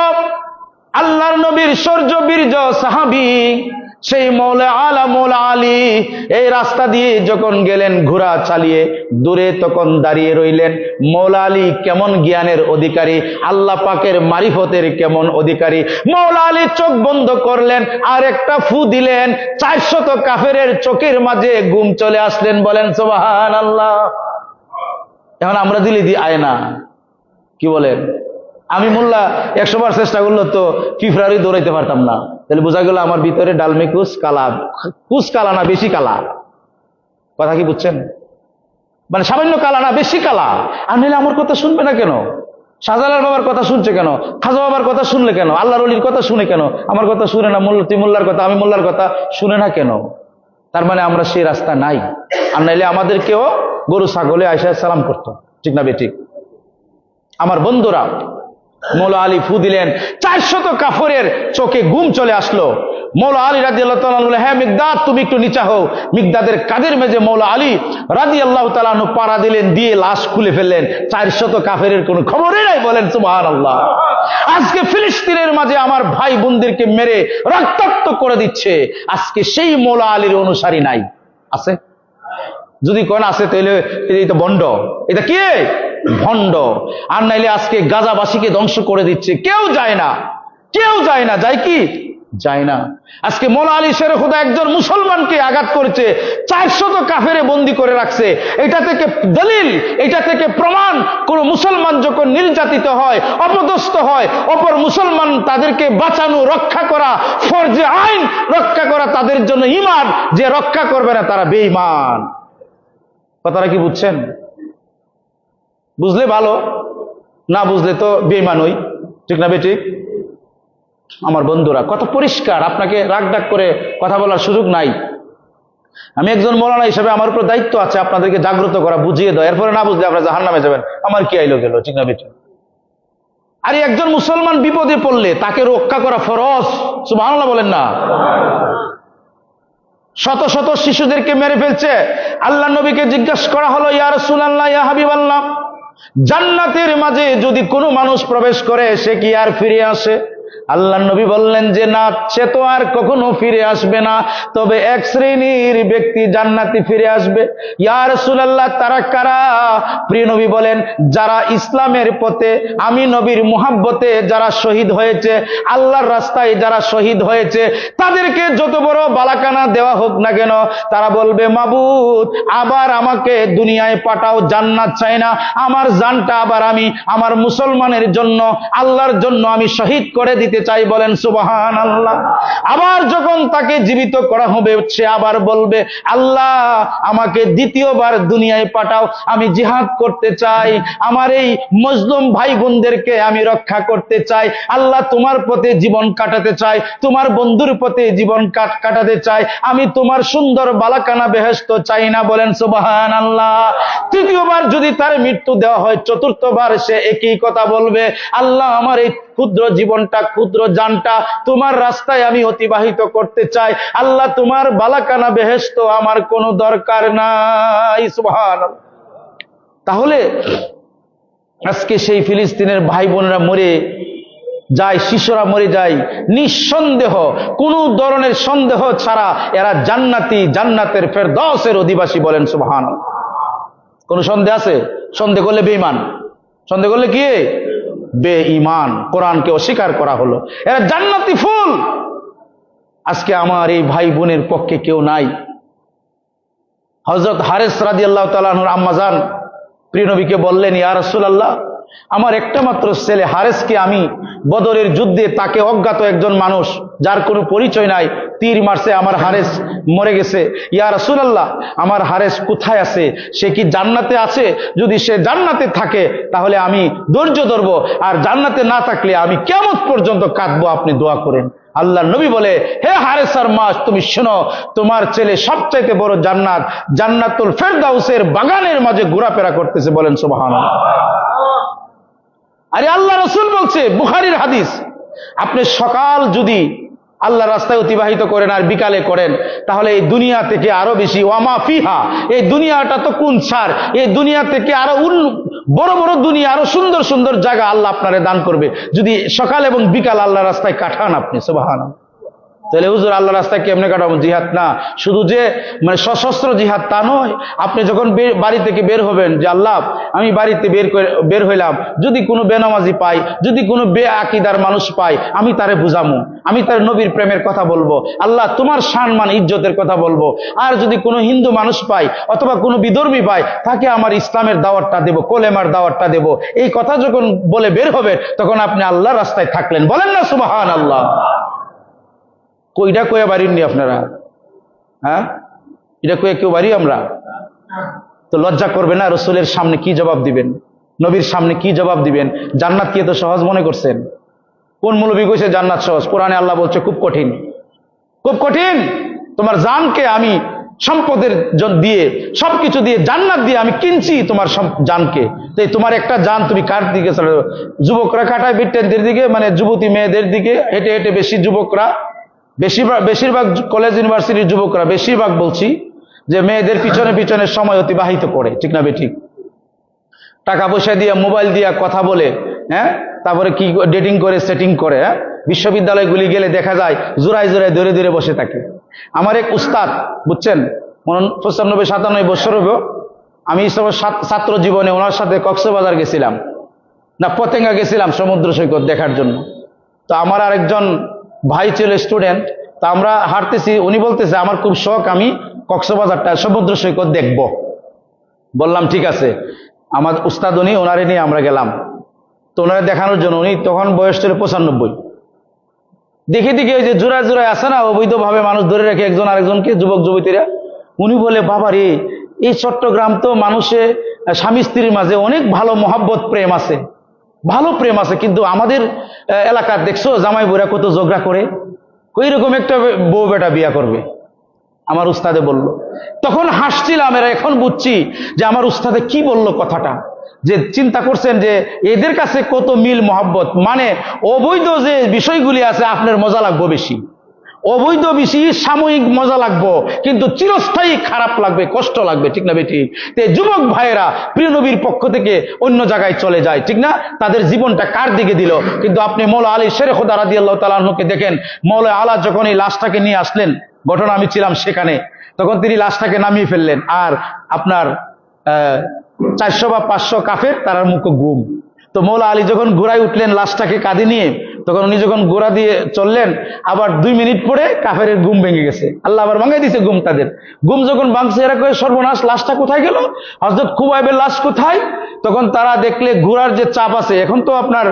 আল্লাহর নবীর শৌর্য বীর্য সাহাবী সেই মৌলা আলা মৌলা আলী এই রাস্তা দিয়ে যখন গেলেন ঘোড়া চালিয়ে, দূরে তখন দাঁড়িয়ে রইলেন। মৌলা আলী কেমন জ্ঞানের অধিকারী, আল্লাহ পাকের মারিফতের কেমন অধিকারী। মৌলা আলী চোখ বন্ধ করলেন আর একটা ফু দিলেন, 400 কাফেরের চোখের মাঝে ঘুম চলে আসলেন। বলেন সুবহানাল্লাহ। এখন আমরা দিলে আয় না, কি বলেন? আমি মোল্লা 100 বার চেষ্টা করলো তো ফিফরারি দৌড়াইতে পারতাম না। তাহলে বোঝা গেল আমার ভিতরে ডালমে কুচ কালা, কুচ কালা না বেশি কালা। কথা কি বুঝছেন? মানে সামান্য কালা না বেশি কালা। আর নিলে আমার কথা শুনবে না কেন? শাহজালাল বাবার কথা শুনছে কেন? খাজা বাবার কথা শুনলে কেন? আল্লাহর ওলির কথা শুনে কেন? আমার কথা শুনে না। তুই মোল্লার কথা, আমি মোল্লার কথা শুনে না কেন? তার মানে আমরা সেই রাস্তা নাই। আর নাইলে আমাদেরকেও গরু ছাগলে আয়েশা সালাম করতো, ঠিক না বেঠিক? আমার বন্ধুরা, মৌলা আলী ফু দিলেন, 400 কাফেরের চোখে ঘুম চলে আসলো। মৌলা আলী রাদিয়াল্লাহু তাআলা বলে, হ্যাঁ মিকদাদ, তুমি একটু নিচা হও। মিকদাদের কাদের মেজে মৌলা আলী রাদিয়াল্লাহু তাআলা পাড়া দিলেন, দিয়ে লাশ খুলে ফেললেন। 400 কাফেরের কোনো খবরই নাই। বলেন সুবহানাল্লাহ। আজকে ফিলিস্তিনের মাঝে আমার ভাই বোনদেরকে মেরে রক্তাক্ত করে দিচ্ছে, আজকে সেই মৌলা আলীর অনুসারী নাই। আছে? যদি কোন আছে তাহলে এটা ভণ্ড। এটা কি? ভণ্ড। আর নাইলে আজকে গাজাবাসীকে ধ্বংস করে দিচ্ছে, কেউ যায় না, কেউ যায় না। যায় কি? যায় না। আজকে মৌলা আলী শেরে খুদা একজন মুসলমানকে আঘাত করেছে, 400 কাফেরে বন্দী করে রাখছে। এটা থেকে দলিল, এটা থেকে প্রমাণ, কোন মুসলমান যখন নির্যাতিত হয়, অপদস্থ হয়, অপর মুসলমান তাদেরকে বাঁচানো, রক্ষা করা, ফরজে আইন রক্ষা করা তাদের জন্য ঈমান। যে রক্ষা করবে না তারা বেঈমান। কথাটা কি বুঝছেন? বুঝলে ভালো, না বুঝলে তো বেঈমানই, ঠিক না বেঠিক? আমার বন্ধুরা, কত পরিষ্কার, আপনাকে রাগ ডাক করে কথা বলার সুযোগ নাই। আমি একজন মৌলানা হিসেবে আমার উপর দায়িত্ব আছে আপনাদেরকে জাগ্রত করা, বুঝিয়ে দেওয়া। এরপরে না বুঝলে আপনারা জাহান্নামে যাবেন, আমার কি আইলো গেল, ঠিক না বেঠিক? আর একজন মুসলমান বিপদে পড়লে তাকে রক্ষা করা ফরজ। সুবহানাল্লাহ বলেন না? শত শত শিশুদেরকে মেরে ফেলছে। আল্লাহ নবীকে জিজ্ঞাসা করা হলো, ইয়া রাসূলুল্লাহ, ইয়া হাবিবাল্লাহ, জান্নাতের মাঝে যদি কোনো মানুষ প্রবেশ করে সে কি আর ফিরে আসে? আল্লাহ নবী বললেন যে না, সে তো আর কখনো ফিরে আসবে না, তবে এক শ্রেণীর ব্যক্তি জান্নাতি ফিরে আসবে। ইয়া রাসূলুল্লাহ, তারা কারা? প্রিয় নবী বলেন, যারা ইসলামের পথে, আমি নবীর মুহাব্বতে যারা শহীদ হয়েছে, আল্লাহর রাস্তায় যারা শহীদ হয়েছে, তাদেরকে যত বড় বালাকানা দেওয়া হোক না কেন, তারা বলবে, মাবুদ আবার আমাকে দুনিয়ায় পাঠাও, জান্নাত চাই না, আমার জানটা আবার আমি আমার মুসলমানের জন্য, আল্লাহর জন্য আমি শহীদ করে দিতে চাই। বলেন সুবহানাল্লাহ। আবার যখন তাকে জীবিত করা হবে, সে আবার বলবে, আল্লাহ আমাকে দ্বিতীয়বার দুনিয়ায় পাঠাও, আমি জিহাদ করতে চাই, আমার এই মজলুম ভাই বোনদেরকে আমি রক্ষা করতে চাই, আল্লাহ তোমার পথে জীবন কাটাতে চাই, তোমার বন্ধুর পথে জীবন কাটাতে চাই, আমি তোমার সুন্দর বালাকানা বেহেশত চাই না। বলেন সুবহানাল্লাহ। তৃতীয়বার যদি তার মৃত্যু দেওয়া হয়, চতুর্থবার সে একই কথা বলবে, আল্লাহ আমার এই ক্ষুদ্র জীবনটা, ক্ষুদ্র জানটা তোমার রাস্তায় আমি অতিবাহিত করতে চাই, আল্লাহ তোমার বালাকানা বেহেশত আমার কোনো দরকার নাই। সুবহানাল্লাহ। তাহলে আজকে সেই ফিলিস্তিনের ভাই বোনেরা মরে যায়, শিশুরা মরে যায়, নিঃসন্দেহ, কোন ধরনের সন্দেহ ছাড়া এরা জান্নাতি, জান্নাতের ফেরদাউসের অধিবাসী। বলেন সুবহানাল্লাহ। কোন সন্দেহ আছে? সন্দেহ করলে বেঈমান, সন্দেহ করলে কি বেঈমান, কোরআনকে অস্বীকার করা হলো। এরা জান্নাতি ফুল। আজকে আমার এই ভাই বোনের পক্ষে কেউ নাই। হযরত হারেস রাদিয়াল্লাহু তাআলা আনহুর আম্মাজান প্রিয় নবীকে বললেন, ইয়া রাসূলুল্লাহ, আমার একটা মাত্র ছেলে হারেসকে আমি বদরের যুদ্ধে, তাকে অজ্ঞাত একজন মানুষ যার কোনো পরিচয় নাই তীর মারছে, আমার হারেস মরে গেছে। ইয়া রাসূলুল্লাহ, আমার হারেস কোথায় আছে? সে কি জান্নাতে আছে? যদি সে জান্নাতে থাকে তাহলে আমি ধৈর্য ধরবো, আর জান্নাতে না থাকলে আমি কিয়ামত পর্যন্ত কাঁদবো, আপনি দোয়া করেন। আল্লাহ নবী বলে, হে হারেসার মা, তুমি শোনো, তোমার ছেলে সবচাইতে বড় জান্নাত, জান্নাতুল ফেরদাউসের বাগানের মাঝে ঘোরাফেরা করতেছে। বলেন সুবহানাল্লাহ। আরে আল্লাহ রাসূল বলছে, বুখারীর হাদিস, আপনি সকাল যদি আল্লাহ রাস্তায় অতিবাহিত করেন আর বিকালে করেন, তাহলে এই দুনিয়া থেকে আরো বেশি, ওয়ামা ফিহা, এই দুনিয়াটা তো কোন ছাড়, এই দুনিয়া থেকে আরো বড় বড় দুনিয়া, আরো সুন্দর সুন্দর জায়গা আল্লাহ আপনারে দান করবে যদি সকাল এবং বিকাল আল্লাহ রাস্তায় কাটান আপনি। সুবহানাল্লাহ। তাহলে হুজুর আল্লাহ রাস্তায় কেমনে কাটাবো? জিহাদ না, শুধু যে মানে সশস্ত্র জিহাদ তা নয়। আপনি যখন বাড়ি থেকে বের হবেন, যে আল্লাহ আমি বাড়িতে বের হইলাম, যদি কোনো বেনামাজি পাই, যদি কোনো বেআকিদার মানুষ পাই, আমি তারে বুঝামু, আমি তার নবীর প্রেমের কথা বলবো, আল্লাহ তোমার সম্মান ইজ্জতের কথা বলবো। আর যদি কোনো হিন্দু মানুষ পাই অথবা কোনো বিধর্মী পাই, তাকে আমার ইসলামের দাওয়াতটা দেব, কোলেমার দাওয়াতটা দেব। এই কথা যখন বলে বের হবে, তখন আপনি আল্লাহর রাস্তায় থাকলেন। বলেন না সুবহানাল্লাহ। কইটা কয়ে বাড়িনি আপনারা? হ্যাঁ, এটা কয়ে কেউ বাড়ি? আমরা তো লজ্জা করবে না? রসুলের সামনে কি জবাব দিবেন? নবীর সামনে কি জবাব দিবেন? জান্নাত কি এত সহজ মনে করছেন? কোন মৌলবী কইছে জান্নাত সহজ? কোরআনে আল্লাহ বলছে খুব কঠিন, খুব কঠিন। তোমার জানকে আমি সম্পদের দিয়ে, সবকিছু দিয়ে, জান্নাত দিয়ে আমি কিনছি তোমার জানকে। তো তোমার একটা জান তুমি কার দিকে? যুবকরা কাটায় বিট্টেনদের দিকে, মানে যুবতী মেয়েদের দিকে হেঁটে হেঁটে, বেশি যুবকরা, বেশিরভাগ কলেজ ইউনিভার্সিটির যুবকরা, বেশিরভাগ বলছি যে মেয়েদের পিছনে পিছনে সময় অতিবাহিত করে, ঠিক না বেঠিক? টাকা পয়সা দিয়ে, মোবাইল দিয়ে কথা বলে, হ্যাঁ, তারপরে কি ডেটিং করে, সেটিং করে। হ্যাঁ, বিশ্ববিদ্যালয়গুলি গেলে দেখা যায় জোড়ায় জোড়ায় ধরে ধরে বসে থাকে। আমার এক উস্তাদ, বুঝছেন, 95-97 বছর হবে, আমি ছাত্র জীবনে ওনার সাথে কক্সবাজার গেছিলাম, না পতেঙ্গা গেছিলাম সমুদ্র সৈকত দেখার জন্য। তো আমার আরেকজন ভাই ছিল স্টুডেন্ট, তা আমরা হাঁটতেছি, উনি বলতেছে আমার খুব শখ, আমি কক্সবাজারটা সমুদ্র সৈকত দেখব। বললাম ঠিক আছে। আমার উস্তাদ উনি, ওনারে নিয়ে আমরা গেলাম। তো ওনারে দেখানোর জন্য, উনি তখন বয়স ছিল 95। দেখে দেখে ওই যে জোড়ায় জোড়ায় আসে না, অবৈধভাবে মানুষ ধরে রাখে একজন আরেকজনকে, যুবক যুবতীরা। উনি বলে, বাবা রে, এই চট্টগ্রাম তো মানুষে স্বামী স্ত্রীর মাঝে অনেক ভালো মহাব্বত প্রেম আছে, ভালো প্রেম আছে, কিন্তু আমাদের এলাকার দেখছো জামাই বুড়া কত ঝগড়া করে, ওই রকম একটা বউ বেটা বিয়া করবে। আমার উস্তাদে বলল, তখন হাসছিলাম, এরা এখন বুঝছি যে আমার উস্তাদে কি বলল কথাটা, যে চিন্তা করছেন যে এদের কাছে কত মিল মহাব্বত, মানে অবৈধ যে বিষয়গুলি আছে আপনার মজা লাগবে বেশি, অবৈধ বেশি সাময়িক মজা লাগবে, কিন্তু চিরস্থায়ী খারাপ লাগবে, কষ্ট লাগবে, ঠিক না বেটি? যুবক ভাইয়েরা প্রিয় নবীর পক্ষ থেকে অন্য জায়গায় চলে যায়, ঠিক না? তাদের জীবনটা কার দিকে দিল? কিন্তু আপনি মৌলা আলী শের খোদা রাদিয়াল্লাহু তাআলা আনহুকে দেখেন, মৌলা আলা যখন এই লাশটাকে নিয়ে আসলেন, ঘটনা আমি ছিলাম সেখানে, তখন তিনি লাশটাকে নামিয়ে ফেললেন, আর আপনার 400 বা 500 কাফের তার মুখে গুম। তো মৌলা আলী যখন ঘোড়ায় উঠলেন লাশটাকে কাঁধে নিয়ে, তখন উনি যখন ঘোড়া দিয়ে চললেন, আবার 2 মিনিট পরে কাফের ঘুম ভেঙে গেছে, আল্লাহ আবার ভাঙাই দিছে ঘুম। তাদের ঘুম যখন ভাঙছে, এরা কয়ে সর্বনাশ, লাশটা কোথায় গেল, হযরত খুবাইবের লাশ কোথায়? তখন তারা দেখলে ঘোড়ার যে চাপ আছে, এখন তো আপনার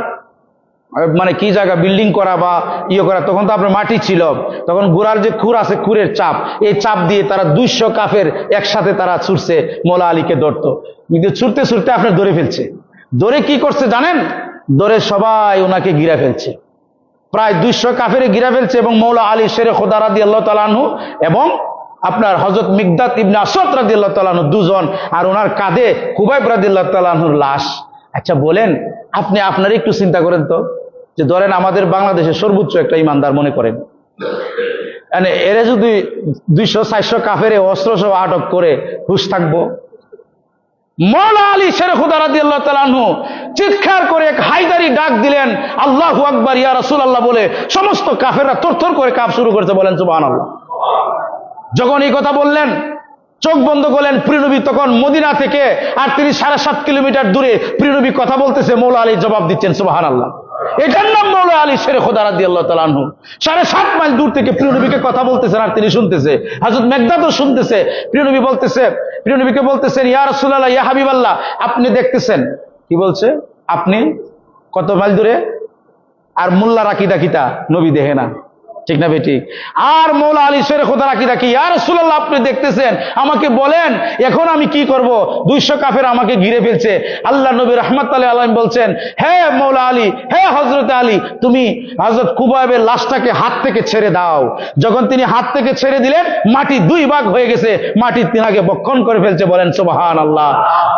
মানে কি জায়গা বিল্ডিং করা বা ইয়ে করা, তখন তো আপনার মাটি ছিল, তখন ঘোড়ার যে খুর আছে, খুরের চাপ, এই চাপ দিয়ে তারা 200 কাফের একসাথে তারা ছুটছে মৌলা আলীকে ধরতো। কিন্তু ছুটতে ছুটতে আপনার ধরে ফেলছে। ধরে কি করছে জানেন? ধরে সবাই ওনাকে ঘিরে ফেলছে, প্রায় 200 কাফেরে ঘিরে ফেলছে, এবং মৌলা আলী শের খোদা রাদিয়াল্লাহু তাআলা আনহু এবং আপনার হযরত মিকদাদ ইবনে আসওয়াদ রাদিয়াল্লাহু তাআলা আনহু দুজন, আর ওনার কাঁধে খুবাইব রাদিয়াল্লাহু তাআলা আনহুর লাশ। আচ্ছা বলেন, আপনি আপনারই একটু চিন্তা করেন তো, যে ধরেন আমাদের বাংলাদেশের সর্বোচ্চ একটা ইমানদার মনে করেন, মানে এরা যদি 200-400 কাফেরে অস্ত্র সহ আটক করে হুঁশ থাকবো? মৌলা আলী শের খোদা রাদিয়াল্লাহু তাআলা আনহু চিৎকার করে এক হায়দারি ডাক দিলেন, আল্লাহু আকবার ইয়া রাসূলুল্লাহ বলে সমস্ত কাফেররা থরথর করে কাঁপ শুরু করেছে, বলেন সুবহানাল্লাহ। যখন এই কথা বললেন, চোখ বন্ধ করলেন, প্রিয়নবী তখন মদিনা থেকে, আর তিনি 7.5 কিলোমিটার দূরে প্রিয়নবী কথা বলতেছে, মৌলা আলী জবাব দিচ্ছেন, সুবহানাল্লাহ। এটার নাম মৌলা আলী শের খোদা রাদিয়াল্লাহু তাআলা আনহু। 7.5 মাইল দূর থেকে প্রিয়নবীকে কথা বলতেছেন, আর তিনি শুনতেছে, হযরত মিকদাদও শুনতেছে। প্রিয়নবী বলতেছে, প্রিয়নবীকে বলতেছেন, ইয়া রাসূলুল্লাহ, ইয়া হাবিবাল্লাহ, আপনি দেখতেছেন। কি বলছে? আপনি কত মাইল দূরে? আর মোল্লা রাকিদা কিতা নবী দেখে না, ঠিক না বেটি? আর মৌলা আলী শের খোদা রাকিদা কি, ইয়া রাসূলুল্লাহ আপনি দেখতেছেন, আমাকে বলেন এখন আমি কি করব? 200 কাফের আমাকে ঘিরে ফেলছে। আল্লাহ নবী রাহমাতুল্লাহ আলাইহি বলছেন, হে মৌলা আলী, হে হযরত আলী, তুমি হযরত কুবাইবের লাশটাকে হাত থেকে ছেড়ে দাও। যখন তিনি হাত থেকে ছেড়ে দিলেন, মাটি 2 ভাগ হয়ে গেছে, মাটি তিনাকে বক্ষণ করে ফেলছে, বলেন সুবহানাল্লাহ।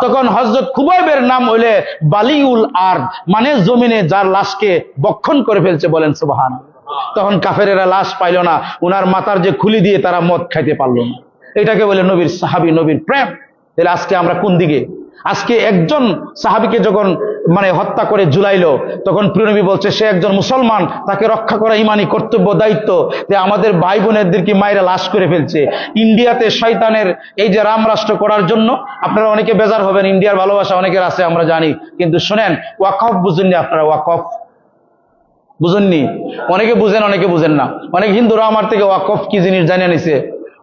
তখন হযরত কুবাইবের নাম হইলে বালিউল আরদ, মানে জমিনে যার লাশকে বক্ষণ করে ফেলছে, বলেন সুবহানাল্লাহ। তখন কাফেরেরা লাশ পাইল না, উনার মাথার যে খুলি দিয়ে তারা মদ খাইতে পারল না। এটাকে বলে নবীর সাহাবী, নবীর প্রেম। তাহলে আজকে আমরা কোন দিকে? আজকে একজন সাহাবীকে যখন মানে হত্যা করে ঝুলাইলো, তখন প্রিয়নবী বলছে সে একজন মুসলমান, তাকে রক্ষা করা ইমানি কর্তব্য, দায়িত্ব। যে আমাদের ভাই বোনেরদেরকে মায়েরা লাশ করে ফেলছে। ইন্ডিয়াতে শয়তানের এই যে রাম রাষ্ট্র করার জন্য, আপনারা অনেকে বেজার হবেন, ইন্ডিয়ার ভালোবাসা অনেকের আছে আমরা জানি, কিন্তু শোনেন, ওয়াকফ বুঝেননি আপনারা? ওয়াকফ বুঝেননি? অনেকে বুঝেন, অনেকে বুঝেন না। অনেক হিন্দুরা আমার থেকে ওয়াকফ কি জিনিস জানিয়ে নিছে।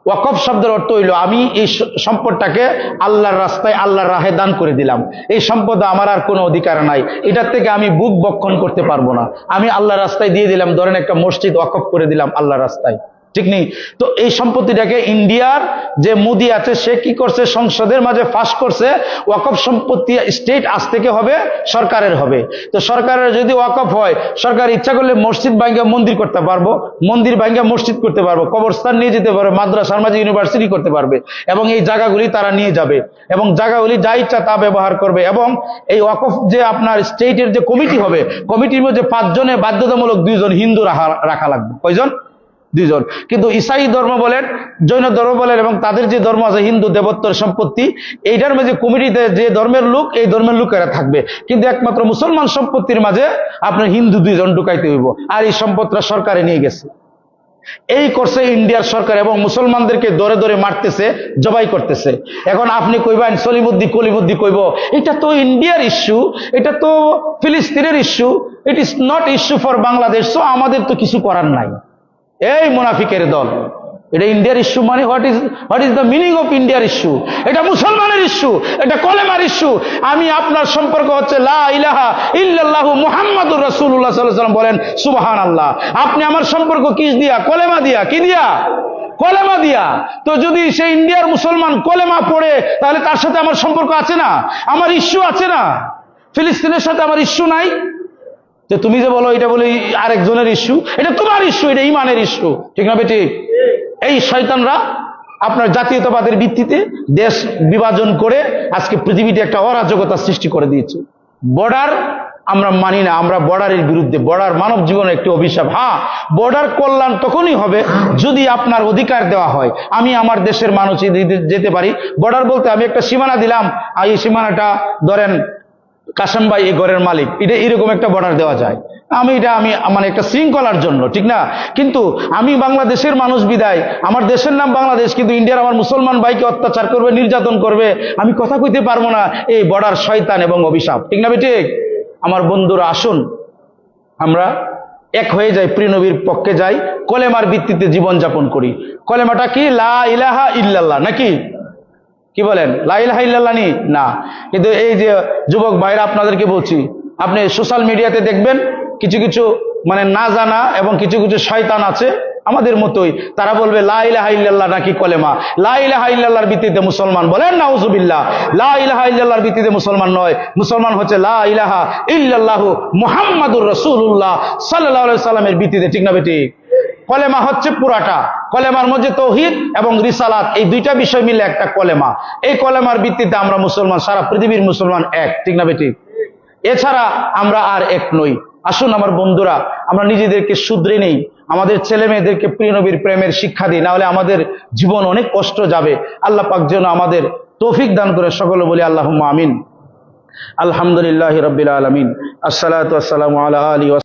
ওয়াকফ শব্দের অর্থ হইল, আমি এই সম্পদটাকে আল্লাহর রাস্তায়, আল্লাহর রাহে দান করে দিলাম। এই সম্পদ আমার আর কোনো অধিকার নাই, এটার থেকে আমি বুক বক্ষণ করতে পারবো না, আমি আল্লাহর রাস্তায় দিয়ে দিলাম। ধরেন একটা মসজিদ ওয়াকফ করে দিলাম আল্লাহর রাস্তায়, ঠিক নেই? তো এই সম্পত্তিটাকে ইন্ডিয়ার যে মোদি আছে, সে কি করছে, সংসদের মাঝে পাস করছে, ওয়াকফ সম্পত্তি স্টেট আজ থেকে হবে, সরকারের হবে। তো সরকারের যদি ওয়াকফ হয়, সরকার ইচ্ছা করলে মসজিদ ভাঙ্গা মন্দির করতে পারবো, মন্দির ভাঙ্গা মসজিদ করতে পারবো, কবরস্থান নিয়ে যেতে পারবে, মাদ্রাসার মাঝে ইউনিভার্সিটি করতে পারবে, এবং এই জায়গাগুলি তারা নিয়ে যাবে, এবং জায়গাগুলি যা ইচ্ছা তা ব্যবহার করবে। এবং এই ওয়াকফ যে আপনার স্টেটের যে কমিটি হবে, কমিটির মধ্যে 5 জনে বাধ্যতামূলক 2 জন হিন্দু রাখা লাগবে। কয়জন? 2 জন। কিন্তু ইসাই ধর্ম বলেন, জৈন ধর্ম বলেন, এবং তাদের যে ধর্ম আছে হিন্দু দেবত্বর সম্পত্তি, এইটার মাঝে কমিটিতে যে ধর্মের লোক, এই ধর্মের লোকেরা থাকবে। কিন্তু একমাত্র মুসলমান সম্পত্তির মাঝে আপনার হিন্দু 2 জন ঢুকাইতে হইব, আর এই সম্পদটা সরকারে নিয়ে গেছে। এই করছে ইন্ডিয়ার সরকার, এবং মুসলমানদেরকে দরে দরে মারতেছে, জবাই করতেছে। এখন আপনি কইবেন সলিমুদ্দি কলিমুদ্দি কইব, এটা তো ইন্ডিয়ার ইস্যু, এটা তো ফিলিস্তিনের issue, it is not issue for Bangladesh, so আমাদের তো কিছু করার নাই। এই মুনাফিকের দল, এটা ইন্ডিয়ার ইস্যু মানে what is the meaning of ইন্ডিয়ার ইস্যু? এটা মুসলমানের ইস্যু, এটা কলেমার ইস্যু। আমি আপনার সম্পর্ক হচ্ছে লা ইলাহা ইল্লাল্লাহু মুহাম্মাদুর রাসূলুল্লাহ সাল্লাল্লাহু আলাইহি ওয়াসাল্লাম, বলেন সুবহানাল্লাহ। আপনি আমার সম্পর্ক কি দিয়া? কলেমা দিয়া। কি দিয়া? কলেমা দিয়া। তো যদি সে ইন্ডিয়ার মুসলমান কলেমা পড়ে, তাহলে তার সাথে আমার সম্পর্ক আছে না? আমার ইস্যু আছে না? ফিলিস্তিনের সাথে আমার ইস্যু নাই? যে তুমি যে বলো এটা বলে আরেকজনের ইস্যু, এটা তোমার ইস্যু, এটা ইমানের ইস্যু, ঠিক না বেটি? এই শয়তানরা আপনার জাতীয়তাবাদের ভিত্তিতে দেশ বিভাজন করে আজকে পৃথিবীতে একটা অরাজকতা সৃষ্টি করে দিয়েছে। বর্ডার আমরা মানি না, আমরা বর্ডারের বিরুদ্ধে। বর্ডার মানব জীবনের একটি অভিশাপ। হ্যাঁ, বর্ডার কল্যাণ তখনই হবে যদি আপনার অধিকার দেওয়া হয়। আমি আমার দেশের মানুষ যেতে পারি। বর্ডার বলতে আমি একটা সীমানা দিলাম, আর এই সীমানাটা ধরেন কাশেম ভাই এই ঘরের মালিক, এটা এরকম একটা বর্ডার দেওয়া যায়। আমি মানে একটা শৃঙ্খলার জন্য, ঠিক না? কিন্তু আমি বাংলাদেশের মানুষ বিদায়, আমার দেশের নাম বাংলাদেশ, কিন্তু ইন্ডিয়ার আমার মুসলমান ভাইকে অত্যাচার করবে, নির্যাতন করবে, আমি কথা কইতে পারবো না। এই বর্ডার শয়তান এবং অভিশাপ, ঠিক না ঠিক? আমার বন্ধুরা, আসুন আমরা এক হয়ে যাই, প্রিয় নবীর পক্ষে যাই, কলেমার ভিত্তিতে জীবন যাপন করি। কলেমাটা কি? লা ইলাহা ইল্লাল্লাহ, নাকি? কি বলেন? লা ইলাহা ইল্লাল্লাহ নি না? কিন্তু এই যে যুবক ভাইরা, আপনাদেরকে বলছি, আপনি সোশ্যাল মিডিয়াতে দেখবেন কিছু কিছু মানে না জানা এবং কিছু কিছু শয়তান আছে আমাদের মতোই, তারা বলবে লা ইলাহা ইল্লাল্লাহ নাকি কলেমা। লা ইলাহা ইল্লাল্লাহর ভিত্তিতে মুসলমান, বলেন নাউজুবিল্লাহ। লা ইলাহা ইল্লাল্লাহর ভিত্তিতে মুসলমান নয়। মুসলমান হচ্ছে লা ইলাহা ইল্লাল্লাহু মুহাম্মাদুর রাসূলুল্লাহ সাল্লাল্লাহু আলাইহি সাল্লামের ভিত্তিতে, ঠিক না বেঠিক? কলেমা হচ্ছে পুরাটা। কলেমার মধ্যে তৌহিদ এবং রিসালাত, এই দুইটা বিষয় মিলে একটা কলেমা। এই কলেমার ভিত্তিতে আমরা মুসলমান, সারা পৃথিবীর মুসলমান এক, ঠিক না বেঠিক? এছাড়া আমরা আর এক নই। আসুন আমার বন্ধুরা, আমরা নিজেদেরকে শুধরে নেই, আমাদের ছেলে মেয়েদেরকে প্রিয় নবীর প্রেমের শিক্ষা দিই, না হলে আমাদের জীবন অনেক কষ্ট যাবে। আল্লাহ পাক যেন আমাদের তৌফিক দান করে। সকলে বলি আল্লাহুম্মা আমিন। আলহামদুলিল্লাহি রাব্বিল আলামিন। আসসালাতু ওয়াসসালামু আলা আলিহি